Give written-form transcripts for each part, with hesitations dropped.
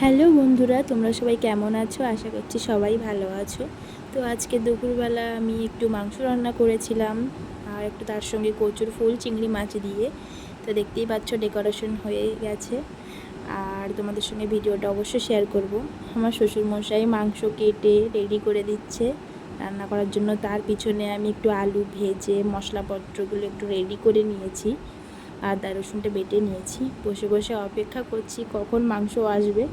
Hello বন্ধুরা, তোমরা সবাই কেমন আছো? আশা করছি সবাই ভালো আছো। তো আজকে দুপুরবেলা আমি একটু মাংস রান্না করেছিলাম, আর একটু তার সঙ্গে কচুর ফুল চিংড়ি মাছ দিয়ে। তো দেখতেই পাচ্ছ ডেকোরেশন হয়ে গেছে, আর তোমাদের সঙ্গে ভিডিওটা অবশ্যই শেয়ার করব। আমার শ্বশুরমশাই মাংস কেটে রেডি করে দিচ্ছে রান্না করার জন্য। তার পিছনে আমি একটু আলু ভেজে মশলাপত্রগুলো একটু রেডি করে নিয়েছি, আদা রসুনটা বেটে নিয়েছি। বসে বসে অপেক্ষা করছি কখন মাংস আসবে।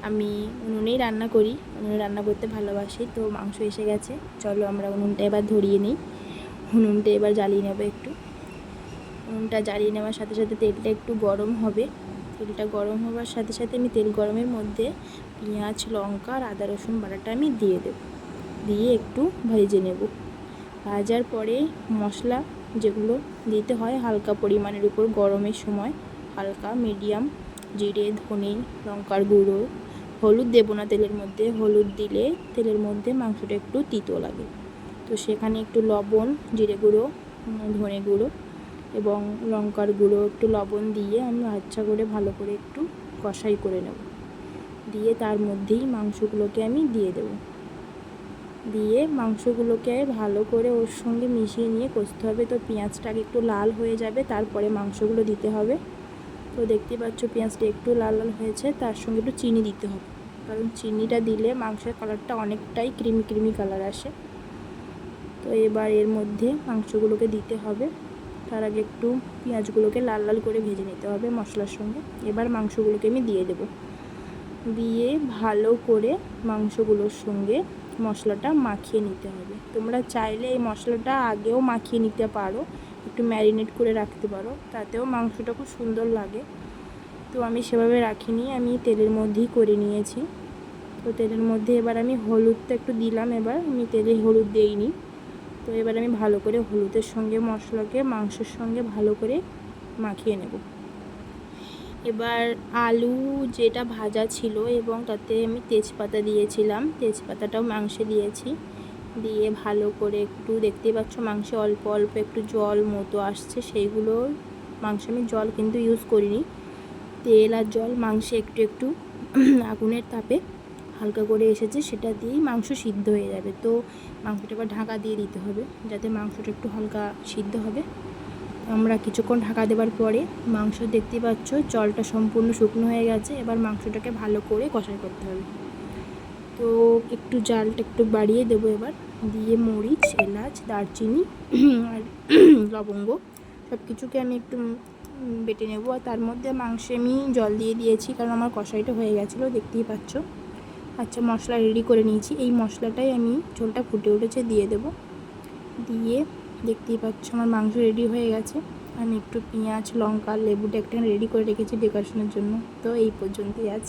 আমি উনুনেই রান্না করি, উনুনে রান্না করতে ভালোবাসি। তো মাংস এসে গেছে, চলো আমরা উনুনটা এবার ধরিয়ে নিই। উনুনটা এবার জ্বালিয়ে নেবো একটু। উনুনটা জ্বালিয়ে নেওয়ার সাথে সাথে তেলটা একটু গরম হবে। তেলটা গরম হওয়ার সাথে সাথে আমি তেল গরমের মধ্যে পেঁয়াজ লঙ্কা আর আদা রসুন বাটাটা আমি দিয়ে দেব, দিয়ে একটু ভেজে নেব। ভাজার পরে মশলা যেগুলো দিতে হয় হালকা পরিমাণের উপর, গরমের সময় হালকা মিডিয়াম জিরে ধনে লঙ্কার গুঁড়ো, হলুদ দেবো না তেলের মধ্যে, হলুদ দিলে তেলের মধ্যে মাংসটা একটু তিতো লাগে। তো সেখানে একটু লবণ, জিরে গুঁড়ো, ধনে গুঁড়ো এবং লঙ্কার গুঁড়ো, একটু লবণ দিয়ে আমি আচ্ছা করে ভালো করে একটু কষাই করে নেব। দিয়ে তার মধ্যেই মাংসগুলোকে আমি দিয়ে দেবো। দিয়ে মাংসগুলোকে ভালো করে ওর সঙ্গে মিশিয়ে নিয়ে কষতে হবে। তো পেঁয়াজটা একটু লাল হয়ে যাবে, তারপরে মাংসগুলো দিতে হবে। তো দেখতেই পাচ্ছ পেঁয়াজটা একটু লাল লাল হয়েছে, তার সঙ্গে একটু চিনি দিতে হবে, কারণ চিনিটা দিলে মাংসের কালারটা অনেকটাই ক্রিমি ক্রিমি কালার আসে। তো এবার এর মধ্যে মাংসগুলোকে দিতে হবে। তার আগে একটু পেঁয়াজগুলোকে লাল লাল করে ভেজে নিতে হবে মশলার সঙ্গে। এবার মাংসগুলোকে আমি দিয়ে দেব, দিয়ে ভালো করে মাংসগুলোর সঙ্গে মশলাটা মাখিয়ে নিতে হবে। তোমরা চাইলে এই মশলাটা আগেও মাখিয়ে নিতে পারো, একটু ম্যারিনেট করে রাখতে পারো, তাতেও মাংসটা খুব সুন্দর লাগে। তো আমি সেভাবে রাখিনি, আমি তেলের মধ্যেই করে নিয়েছি। তো তেলের মধ্যে এবার আমি হলুদটা একটু দিলাম, এবার আমি তেলে হলুদ দেইনি। তো এবার আমি ভালো করে হলুদের সঙ্গে মশলাকে মাংসের সঙ্গে ভালো করে মাখিয়ে নেব। এবার আলু যেটা ভাজা ছিল এবং তাতে আমি তেজপাতা দিয়েছিলাম, তেজপাতাটাও মাংসে দিয়েছি। দিয়ে ভালো করে একটু, দেখতেই পাচ্ছ মাংসে অল্প অল্প একটু জল মতো আসছে, সেইগুলো মাংসে আমি জল কিন্তু ইউজ করিনি, তেল আর জল মাংসে একটু একটু আগুনের তাপে হালকা করে এসেছে, সেটা দিয়েই মাংস সিদ্ধ হয়ে যাবে। তো মাংসটা এবার ঢাকা দিয়ে দিতে হবে, যাতে মাংসটা একটু হালকা সিদ্ধ হবে। আমরা কিছুক্ষণ ঢাকা দেওয়ার পরে মাংস দেখতে পাচ্ছ জলটা সম্পূর্ণ শুকনো হয়ে গেছে। এবার মাংসটাকে ভালো করে কষাই করতে হবে। তো একটু জালটা একটু বাড়িয়ে দেবো এবার, দিয়ে মরিচ এলাচ দারচিনি আর লবঙ্গ সব কিছুকে আমি একটু বেটে নেব। আর তার মধ্যে মাংসে আমি জল দিয়ে দিয়েছি, কারণ আমার কষাইটা হয়ে গেছিলো, দেখতেই পাচ্ছ। আচ্ছা, মশলা রেডি করে নিয়েছি, এই মশলাটাই আমি ঝোলটা ফুটে উঠেছে দিয়ে দেব। দিয়ে দেখতেই পাচ্ছ আমার মাংস রেডি হয়ে গেছে। আমি একটু পেঁয়াজ লঙ্কা লেবুটা একটা রেডি করে রেখেছি ডেকোরেশনের জন্য। তো এই পর্যন্তই আজ।